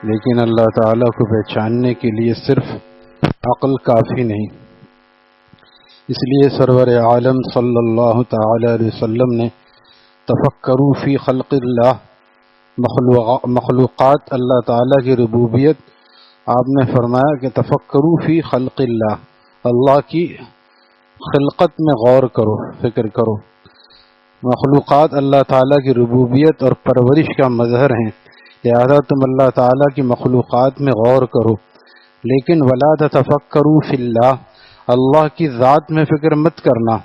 لیکن اللہ تعالیٰ کو پہچاننے کے لیے صرف عقل کافی نہیں۔ اس لیے سرور عالم صلی اللہ تعالی علیہ وسلم نے تفکروا فی خلق اللہ، مخلوقات اللہ تعالیٰ کی ربوبیت، آپ نے فرمایا کہ تفکروا فی خلق اللہ، اللہ کی خلقت میں غور کرو، فکر کرو۔ مخلوقات اللہ تعالیٰ کی ربوبیت اور پرورش کا مظہر ہیں، لہذا تم اللہ تعالیٰ کی مخلوقات میں غور کرو، لیکن ولا تتفکروا فی اللہ، اللہ کی ذات میں فکر مت کرنا،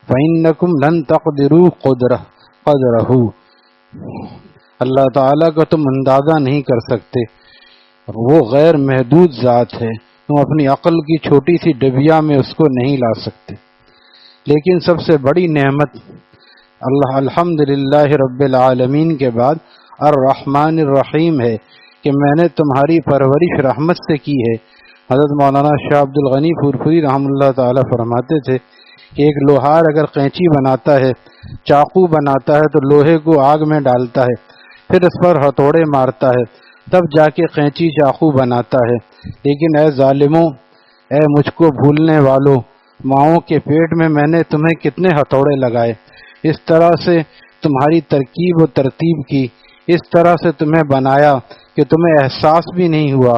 فإنکم لن تقدروا قدرہ، اللہ تعالیٰ کا تم اندازہ نہیں کر سکتے، وہ غیر محدود ذات ہے، تم اپنی عقل کی چھوٹی سی ڈبیا میں اس کو نہیں لا سکتے۔ لیکن سب سے بڑی نعمت اللہ الحمدللہ رب العالمین کے بعد الرحمن الرحیم ہے کہ میں نے تمہاری پرورش رحمت سے کی ہے۔ حضرت مولانا شاہ عبد الغنی پھورپھری رحمہ اللہ تعالی فرماتے تھے کہ ایک لوہار اگر قینچی بناتا ہے، چاقو بناتا ہے، تو لوہے کو آگ میں ڈالتا ہے، پھر اس پر ہتھوڑے مارتا ہے، تب جا کے قینچی چاقو بناتا ہے۔ لیکن اے ظالموں، اے مجھ کو بھولنے والوں، ماؤں کے پیٹ میں نے تمہیں کتنے ہتھوڑے لگائے، اس طرح سے تمہاری ترکیب و ترتیب کی، اس طرح سے تمہیں بنایا کہ تمہیں احساس بھی نہیں ہوا،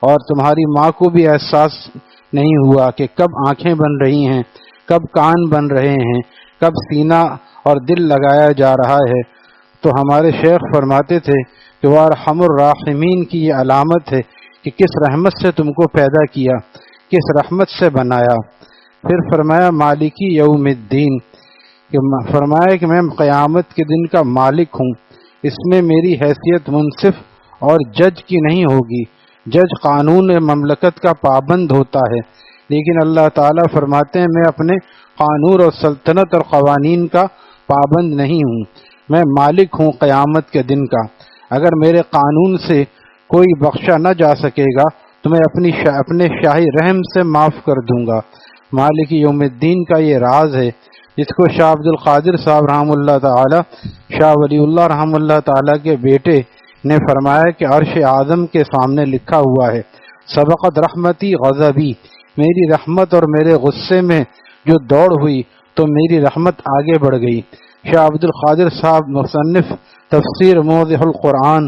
اور تمہاری ماں کو بھی احساس نہیں ہوا کہ کب آنکھیں بن رہی ہیں، کب کان بن رہے ہیں، کب سینہ اور دل لگایا جا رہا ہے۔ تو ہمارے شیخ فرماتے تھے کہ وہ ارحم الراحمین کی یہ علامت ہے کہ کس رحمت سے تم کو پیدا کیا، کس رحمت سے بنایا۔ پھر فرمایا مالکی یوم الدین، کہ فرمایا کہ میں قیامت کے دن کا مالک ہوں، اس میں میری حیثیت منصف اور جج کی نہیں ہوگی، جج قانون مملکت کا پابند ہوتا ہے، لیکن اللہ تعالیٰ فرماتے ہیں میں اپنے قانون اور سلطنت اور قوانین کا پابند نہیں ہوں، میں مالک ہوں قیامت کے دن کا۔ اگر میرے قانون سے کوئی بخشا نہ جا سکے گا تو میں اپنے شاہی رحم سے معاف کر دوں گا۔ مالک یوم الدین کا یہ راز ہے، جس کو شاہ عبد القادر صاحب رحمہ اللہ تعالی، شاہ ولی اللہ رحمہ اللہ تعالی کے بیٹے نے فرمایا کہ عرش اعظم کے سامنے لکھا ہوا ہے سبقت رحمتی غضبی، میری رحمت اور میرے غصے میں جو دوڑ ہوئی تو میری رحمت آگے بڑھ گئی۔ شاہ عبد القادر صاحب مصنف تفسیر موضح القرآن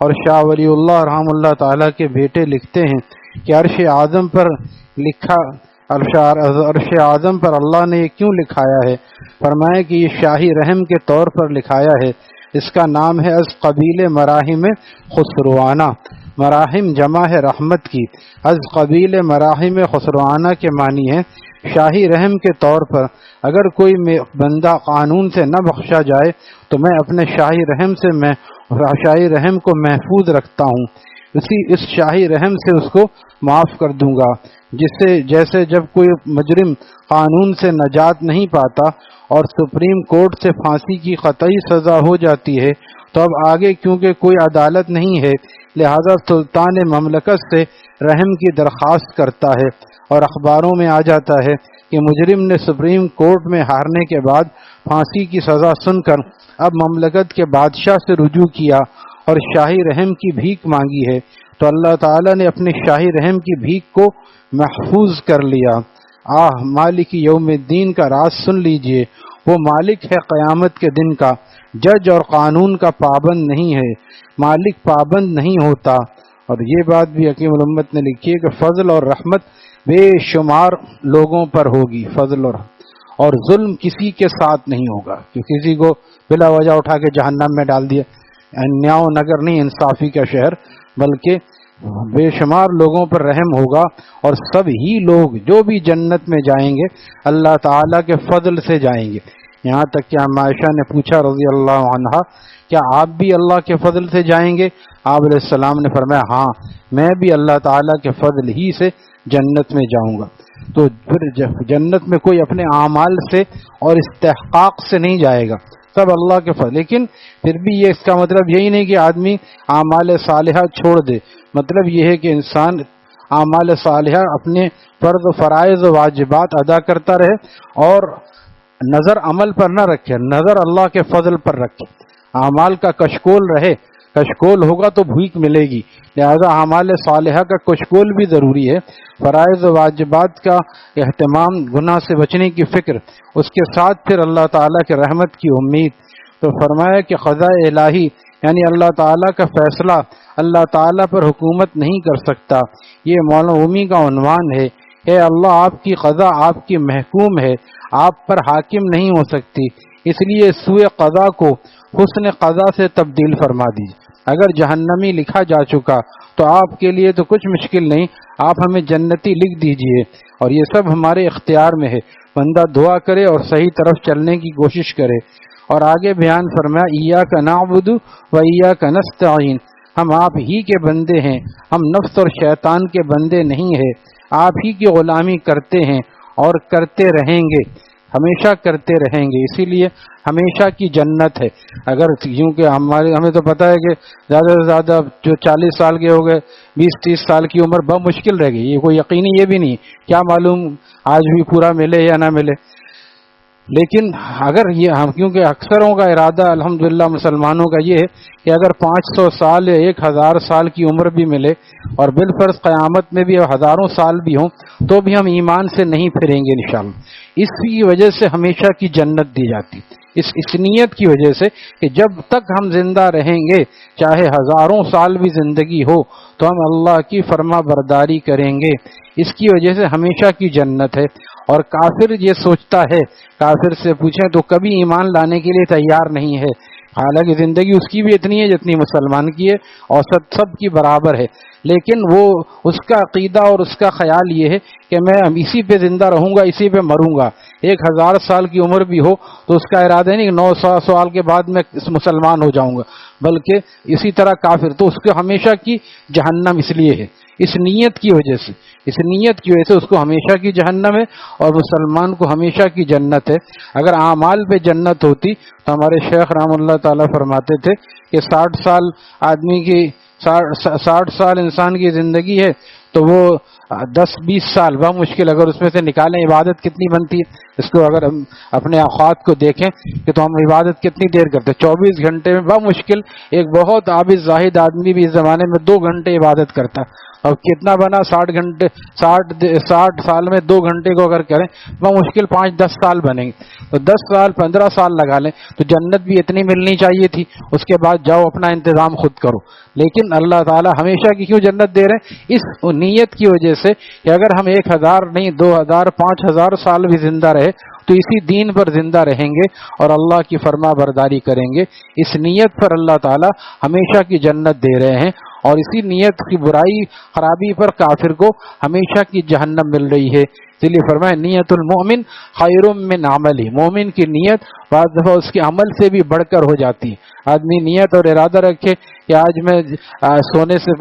اور شاہ ولی اللہ رحمہ اللہ تعالی کے بیٹے لکھتے ہیں کہ عرش اعظم پر لکھا، عرش اعظم پر اللہ نے یہ کیوں لکھایا ہے؟ فرمایا کہ یہ شاہی رحم کے طور پر لکھایا ہے، اس کا نام ہے از قبیل مراحم خسروانہ، مراحم جمع ہے رحمت کی، از قبیل مراحم خسروانہ کے معنی ہے شاہی رحم کے طور پر۔ اگر کوئی بندہ قانون سے نہ بخشا جائے تو میں اپنے شاہی رحم سے شاہی رحم کو محفوظ رکھتا ہوں، اس شاہی رحم سے اس کو معاف کر دوں گا۔ جیسے جب کوئی مجرم قانون سے نجات نہیں پاتا اور سپریم کورٹ سے پھانسی کی قطعی سزا ہو جاتی ہے تو اب آگے کیونکہ کوئی عدالت نہیں ہے، لہذا سلطان مملکت سے رحم کی درخواست کرتا ہے، اور اخباروں میں آ جاتا ہے کہ مجرم نے سپریم کورٹ میں ہارنے کے بعد پھانسی کی سزا سن کر اب مملکت کے بادشاہ سے رجوع کیا اور شاہی رحم کی بھیک مانگی ہے، تو اللہ تعالیٰ نے اپنے شاہی رحم کی بھیک کو محفوظ کر لیا۔ مالک یوم الدین کا راز سن لیجئے، وہ مالک ہے قیامت کے دن کا، جج اور قانون کا پابند نہیں ہے، مالک پابند نہیں ہوتا۔ اور یہ بات بھی حکیم الامت نے لکھی ہے کہ فضل اور رحمت بے شمار لوگوں پر ہوگی، فضل اور ظلم کسی کے ساتھ نہیں ہوگا کہ کسی کو بلا وجہ اٹھا کے جہنم میں ڈال دیا۔ نیاؤ نگر نہیں انصافی کا شہر، بلکہ بے شمار لوگوں پر رحم ہوگا، اور سب ہی لوگ جو بھی جنت میں جائیں گے اللہ تعالیٰ کے فضل سے جائیں گے۔ یہاں تک کہ عائشہ نے پوچھا رضی اللہ عنہا کیا آپ بھی اللہ کے فضل سے جائیں گے؟ آپ علیہ السلام نے فرمایا ہاں، میں بھی اللہ تعالیٰ کے فضل ہی سے جنت میں جاؤں گا۔ تو پھر جنت میں کوئی اپنے اعمال سے اور استحقاق سے نہیں جائے گا، سب اللہ کے فضل۔ لیکن پھر بھی یہ اس کا مطلب یہی نہیں کہ آدمی اعمال صالحہ چھوڑ دے، مطلب یہ ہے کہ انسان اعمال صالحہ اپنے فرض و فرائض و واجبات ادا کرتا رہے اور نظر عمل پر نہ رکھے، نظر اللہ کے فضل پر رکھے، اعمال کا کشکول رہے، کشکول ہوگا تو بھوک ملے گی، لہذا اعمال صالحہ کا کشکول بھی ضروری ہے۔ فرائض و واجبات کا اہتمام، گناہ سے بچنے کی فکر، اس کے ساتھ پھر اللہ تعالیٰ کی رحمت کی امید۔ تو فرمایا کہ قضاء الہی یعنی اللہ تعالیٰ کا فیصلہ اللہ تعالیٰ پر حکومت نہیں کر سکتا، یہ مولانا رومی کا عنوان ہے۔ اے اللہ، آپ کی قضا آپ کی محکوم ہے، آپ پر حاکم نہیں ہو سکتی، اس لیے سوء قضا کو حسن قضا سے تبدیل فرما دیجیے۔ اگر جہنمی لکھا جا چکا تو آپ کے لیے تو کچھ مشکل نہیں، آپ ہمیں جنتی لکھ دیجئے، اور یہ سب ہمارے اختیار میں ہے۔ بندہ دعا کرے اور صحیح طرف چلنے کی کوشش کرے۔ اور آگے بیان فرمایا ایاک نعبد و ایاک نستعین، ہم آپ ہی کے بندے ہیں، ہم نفس اور شیطان کے بندے نہیں ہیں، آپ ہی کی غلامی کرتے ہیں اور کرتے رہیں گے، ہمیشہ کرتے رہیں گے، اسی لیے ہمیشہ کی جنت ہے۔ اگر کیونکہ ہمیں تو پتہ ہے کہ زیادہ سے زیادہ جو 40 سال کے ہو گئے، 20-30 سال کی عمر بمشکل رہ گئی، یہ کوئی یقینی یہ بھی نہیں، کیا معلوم آج بھی پورا ملے یا نہ ملے۔ لیکن اگر یہ ہم، کیونکہ اکثروں کا ارادہ الحمدللہ مسلمانوں کا یہ ہے کہ اگر 500 سال یا 1000 سال کی عمر بھی ملے اور بالفرض قیامت میں بھی ہزاروں سال بھی ہوں تو بھی ہم ایمان سے نہیں پھریں گے انشاءاللہ۔ اس کی وجہ سے ہمیشہ کی جنت دی جاتی، اس نیت کی وجہ سے کہ جب تک ہم زندہ رہیں گے، چاہے ہزاروں سال بھی زندگی ہو، تو ہم اللہ کی فرما برداری کریں گے، اس کی وجہ سے ہمیشہ کی جنت ہے۔ اور کافر یہ سوچتا ہے، کافر سے پوچھیں تو کبھی ایمان لانے کے لیے تیار نہیں ہے، حالانکہ زندگی اس کی بھی اتنی ہے جتنی مسلمان کی ہے، اوسط سب کی برابر ہے، لیکن وہ اس کا عقیدہ اور اس کا خیال یہ ہے کہ میں اسی پہ زندہ رہوں گا، اسی پہ مروں گا۔ 1000 سال کی عمر بھی ہو تو اس کا ارادہ نہیں کہ 900 سال کے بعد میں مسلمان ہو جاؤں گا، بلکہ اسی طرح کافر، تو اس کو ہمیشہ کی جہنم اس لیے ہے، اس نیت کی وجہ سے، اس نیت کی وجہ سے اس کو ہمیشہ کی جہنم ہے، اور مسلمان کو ہمیشہ کی جنت ہے۔ اگر اعمال پہ جنت ہوتی تو ہمارے شیخ رحم اللہ تعالیٰ فرماتے تھے کہ 60 سال آدمی کی 60 سال انسان کی زندگی ہے تو وہ 10-20 سال بمشکل اگر اس میں سے نکالیں عبادت کتنی بنتی ہے، اس کو اگر ہم اپنے اوقات کو دیکھیں کہ تو ہم عبادت کتنی دیر کرتے ہیں، 24 گھنٹے میں بمشکل ایک بہت عابد زاہد آدمی بھی اس زمانے میں 2 گھنٹے عبادت کرتا، اور کتنا بنا 60 سال میں 2 گھنٹے کو اگر کریں بمشکل 5-10 سال بنیں گے، تو 10 سال 15 سال لگا لیں تو جنت بھی اتنی ملنی چاہیے تھی۔ اس کے بعد جاؤ اپنا انتظام خود کرو، لیکن اللہ تعالیٰ ہمیشہ کی کیوں جنت دے رہے ہیں؟ اس نیت کی وجہ سے کہ اگر ہم 1000 نہیں 2000 5000 سال بھی زندہ رہے تو اسی دین پر زندہ رہیں گے اور اللہ کی فرما برداری کریں گے، اس نیت پر اللہ تعالیٰ ہمیشہ کی جنت دے رہے ہیں، اور اسی نیت کی برائی خرابی پر کافر کو ہمیشہ کی جہنم مل رہی ہے۔ اس لیے فرمایا نیت المؤمن خیر من عملی، مومن کی نیت بعض دفعہ اس کے عمل سے بھی بڑھ کر ہو جاتی ہے۔ آدمی نیت اور ارادہ رکھے کہ آج میں سونے سے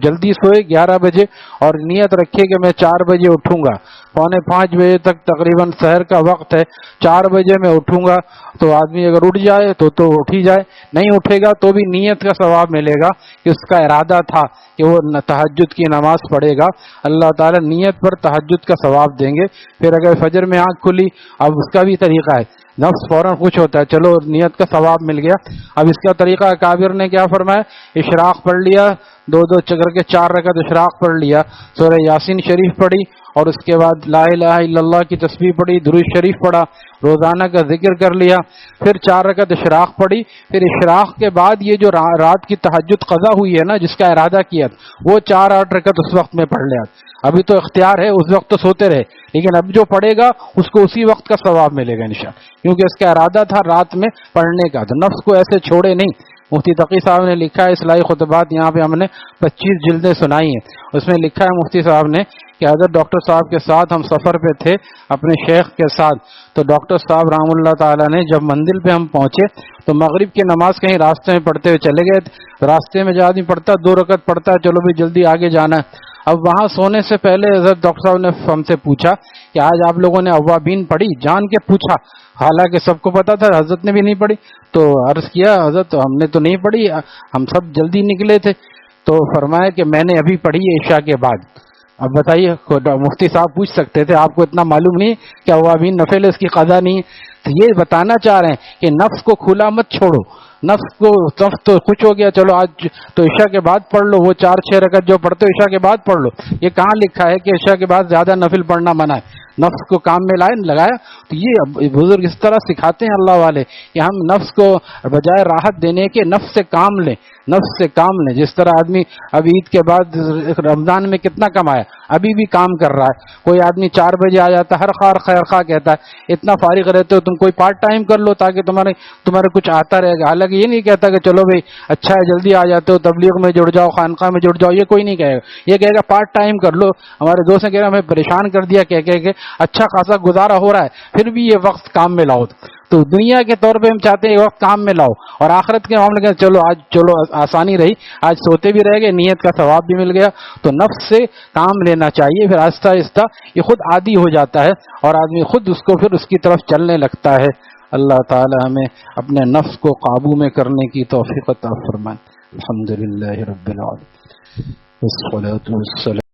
جلدی سوئے 11 بجے، اور نیت رکھے کہ میں 4 بجے اٹھوں گا، 4:45 بجے تک تقریباً سحر کا وقت ہے، 4 بجے میں اٹھوں گا، تو آدمی اگر اٹھ جائے تو اٹھ ہی جائے، نہیں اٹھے گا تو بھی نیت کا ثواب ملے گا کہ اس کا ارادہ تھا کہ وہ تہجد کی نماز پڑھے گا، اللہ تعالیٰ نیت پر تہجد کا ثواب دیں گے۔ پھر اگر فجر میں آنکھ کھلی، اب اس کا بھی طریقہ ہے، نفس فوراً خوش ہوتا ہے، چلو نیت کا ثواب مل گیا۔ اب اس کا طریقہ کابر نے کیا فرمایا، اشراق پڑھ لیا، 2 چکر کے 4 رکعت اشراق پڑھ لیا، سورہ یاسین شریف پڑھی، اور اس کے بعد لا الہ الا اللہ کی تسبیح پڑھی، درود شریف پڑھا، روزانہ کا ذکر کر لیا، پھر 4 رکعت اشراق پڑھی، پھر اشراق کے بعد یہ جو رات کی تہجد قضا ہوئی ہے نا، جس کا ارادہ کیا وہ 4-8 رکعت اس وقت میں پڑھ لیا۔ ابھی تو اختیار ہے، اس وقت تو سوتے رہے، لیکن اب جو پڑھے گا اس کو اسی وقت کا ثواب ملے گا انشاءاللہ، کیونکہ اس کا ارادہ تھا رات میں پڑھنے کا، تو نفس کو ایسے چھوڑے نہیں۔ مفتی تقی صاحب نے لکھا ہے، اصلاحی خطبات یہاں پہ ہم نے 25 جلدیں سنائی ہیں، اس میں لکھا ہے مفتی صاحب نے کہ حضرت ڈاکٹر صاحب کے ساتھ ہم سفر پہ تھے اپنے شیخ کے ساتھ، تو ڈاکٹر صاحب رحم اللہ تعالیٰ نے جب مندر پہ ہم پہنچے تو مغرب کی نماز کہیں راستے میں پڑھتے ہوئے چلے گئے، راستے میں جو آدمی پڑھتا 2 رکعت پڑھتا ہے، چلو بھی جلدی آگے جانا ہے۔ اب وہاں سونے سے پہلے حضرت ڈاکٹر صاحب نے ہم سے پوچھا کہ آج آپ لوگوں نے اوابین پڑھی؟ جان کے پوچھا، حالانکہ سب کو پتا تھا، حضرت نے بھی نہیں پڑھی، تو عرض کیا حضرت ہم نے تو نہیں پڑھی، ہم سب جلدی نکلے تھے، تو فرمایا کہ میں نے ابھی پڑھی ہے عشاء کے بعد۔ اب بتائیے، مفتی صاحب پوچھ سکتے تھے آپ کو اتنا معلوم نہیں کہ اوابین نفل ہے، اس کی قضا نہیں ہے؟ تو یہ بتانا چاہ رہے ہیں کہ نفس کو کھلا مت چھوڑو، نفس تو خوش ہو گیا، چلو آج تو عشاء کے بعد پڑھ لو، وہ 4-6 رکعت جو پڑھتے ہو عشاء کے بعد پڑھ لو. یہ کہاں لکھا ہے کہ عشاء کے بعد زیادہ نفل پڑھنا منع ہے؟ نفس کو کام میں لگایا. تو یہ بزرگ اس طرح سکھاتے ہیں اللہ والے کہ ہم نفس کو بجائے راحت دینے کے نفس سے کام لیں، نفس سے کام لیں. جس طرح آدمی اب عید کے بعد رمضان میں کتنا کمایا، ابھی بھی کام کر رہا ہے. کوئی آدمی 4 بجے آ جاتا ہے، ہر خیر خیر خواہ کہتا ہے اتنا فارغ رہتے ہو تم کوئی پارٹ ٹائم کر لو تاکہ تمہارے کچھ آتا رہے گا. حالانکہ یہ نہیں کہتا کہ چلو بھائی اچھا ہے جلدی آ جاتے ہو، تبلیغ میں جڑ جاؤ، خانقاہ میں جڑ جاؤ، یہ کوئی نہیں کہے گا. یہ کہے گا پارٹ ٹائم کر لو. ہمارے دوست نے کہہ رہا ہمیں پریشان کر دیا کہہ کہ اچھا خاصا گزارا ہو رہا ہے پھر بھی یہ وقت کام میں لاؤ. تو دنیا کے طور پہ ہم چاہتے ہیں یہ وقت کام میں لاؤ، اور آخرت کے معاملے میں چلو آسانی رہی، آج سوتے بھی رہ گئے، نیت کا ثواب بھی مل گیا. تو نفس سے کام لینا چاہیے، پھر آہستہ آہستہ یہ خود عادی ہو جاتا ہے اور آدمی خود اس کو پھر اس کی طرف چلنے لگتا ہے. اللہ تعالی ہمیں اپنے نفس کو قابو میں کرنے کی توفیق عطا فرمائے. الحمدللہ رب العالمین والصلاۃ والسلام